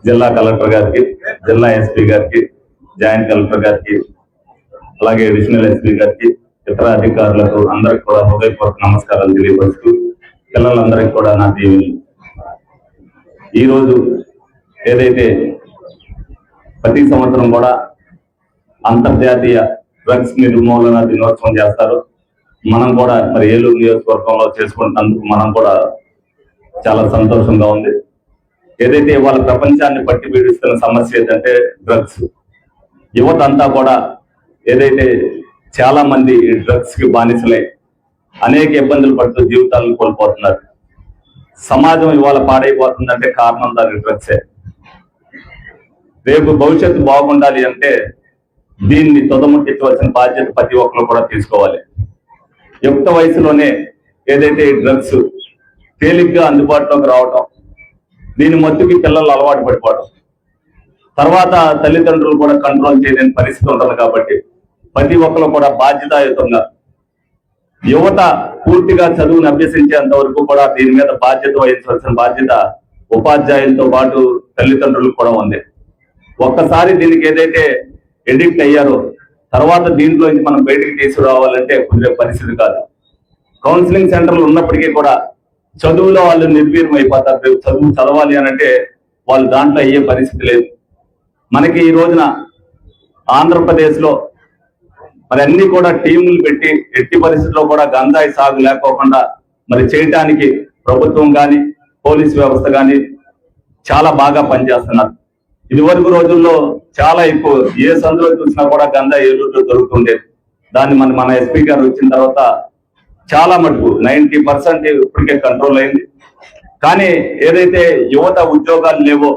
జిల్లా కలెక్టర్ గారికి, జిల్లా ఎస్పీ గారికి, జాయింట్ కలెక్టర్ గారికి, అలాగే అడిషనల్ ఎస్పీ గారికి, ఇతర అధికారులకు అందరికి కూడా హృదయపూర్వక నమస్కారాలు తెలియపరుస్తూ, పిల్లలందరికీ కూడా నా దీవెనలు. ఈరోజు ఏదైతే ప్రతి సంవత్సరం కూడా అంతర్జాతీయ డ్రగ్స్ నిర్మూలన దినోత్సవం చేస్తారు, మనం కూడా మరి ఏలూరు నియోజకవర్గంలో చేసుకుంటున్నందుకు మనం కూడా చాలా సంతోషంగా ఉంది. ఏదైతే వాళ్ళ ప్రపంచాన్ని పట్టి పీడిస్తున్న సమస్య ఏంటంటే డ్రగ్స్. యువత అంతా కూడా ఏదైతే చాలా మంది డ్రగ్స్ కి బానిసలై అనేక ఇబ్బందులు పడుతూ జీవితాలను కోల్పోతున్నారు. సమాజం ఇవాళ పాడైపోతుందంటే కారణం దానికి డ్రగ్సే. రేపు భవిష్యత్తు బాగుండాలి అంటే దీన్ని తొదముట్టించవలసిన బాధ్యత ప్రతి ఒక్కరు కూడా తీసుకోవాలి. యుక్త వయసులోనే ఏదైతే డ్రగ్స్ తేలిగ్గా అందుబాటులోకి రావటం, దీని మత్తుకి పిల్లలు అలవాటు పడిపోవడం, తర్వాత తల్లిదండ్రులు కూడా కంట్రోల్ చేయలేని పరిస్థితి ఉంటుంది. కాబట్టి ప్రతి ఒక్కరు కూడా బాధ్యతాయుతంగా యువత పూర్తిగా చదువును అభ్యసించేంత వరకు కూడా దీని మీద బాధ్యత వహించవలసిన బాధ్యత ఉపాధ్యాయులతో పాటు తల్లిదండ్రులకు కూడా ఉంది. ఒక్కసారి దీనికి ఏదైతే ఎడిక్ట్ అయ్యారో తర్వాత దీంట్లో మనం బయటికి తీసుకురావాలంటే కుదిరే పరిస్థితి కాదు. కౌన్సిలింగ్ సెంటర్లు ఉన్నప్పటికీ కూడా చదువులో వాళ్ళు నిర్వీర్యం అయిపోతారు. చదువు చదవాలి అని అంటే వాళ్ళు దాంట్లో అయ్యే పరిస్థితి లేదు. మనకి ఈ రోజున ఆంధ్రప్రదేశ్ లో మరి అన్ని కూడా టీములు పెట్టి ఎట్టి పరిస్థితుల్లో కూడా గంజాయి సాగు లేకోకుండా మరి చేయటానికి ప్రభుత్వం కానీ పోలీసు వ్యవస్థ కానీ చాలా బాగా పనిచేస్తున్నారు. ఇదివరకు రోజుల్లో చాలా ఎక్కువ ఏ సందులో చూసినా కూడా గంజాయి ఏలూరులో దొరుకుతుండేది. దాన్ని మన ఎస్పీ గారు వచ్చిన తర్వాత చాలా మటుకు 90% ఇప్పటికే కంట్రోల్ అయింది. కానీ ఏదైతే యువత ఉద్యోగాలు లేవో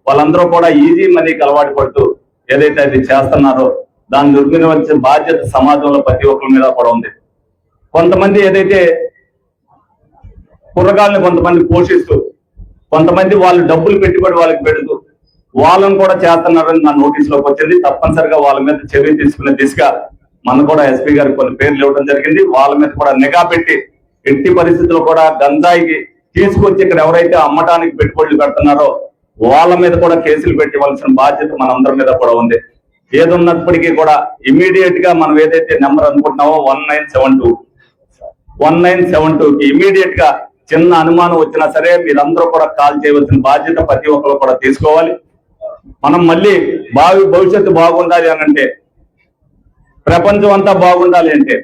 వాళ్ళందరూ కూడా ఈజీ మనీకి అలవాటు పడుతూ ఏదైతే అది చేస్తున్నారో దాన్ని నిర్మించవలసిన బాధ్యత సమాజంలో ప్రతి ఒక్కరి మీద కూడా ఉంది. కొంతమంది ఏదైతే కుర్రగాళ్ళని కొంతమంది పోషిస్తూ, కొంతమంది వాళ్ళు డబ్బులు పెట్టుబడి వాళ్ళకి పెడుతూ వాళ్ళని కూడా చేస్తున్నారని నా నోటీసులోకి వచ్చింది. తప్పనిసరిగా వాళ్ళ మీద చర్య తీసుకునే దిశగా మనం కూడా ఎస్పీ గారికి కొన్ని పేర్లు ఇవ్వడం జరిగింది. వాళ్ళ మీద కూడా నిఘా పెట్టి ఎట్టి పరిస్థితుల్లో కూడా గంజాయికి తీసుకొచ్చి ఇక్కడ ఎవరైతే అమ్మటానికి పెట్టుబడులు పెడుతున్నారో వాళ్ళ మీద కూడా కేసులు పెట్టవలసిన బాధ్యత మనందరి మీద కూడా ఉంది. ఏదున్నప్పటికీ కూడా ఇమీడియట్ గా మనం ఏదైతే నెంబర్ అనుకుంటున్నామో 1972కి ఇమీడియట్ గా చిన్న అనుమానం వచ్చినా సరే మీరందరూ కూడా కాల్ చేయవలసిన బాధ్యత ప్రతి ఒక్కరు కూడా తీసుకోవాలి. మనం మళ్ళీ భవిష్యత్తు బాగుండాలి అని అంటే, ప్రపంచం అంతా బాగుండాలి అంటే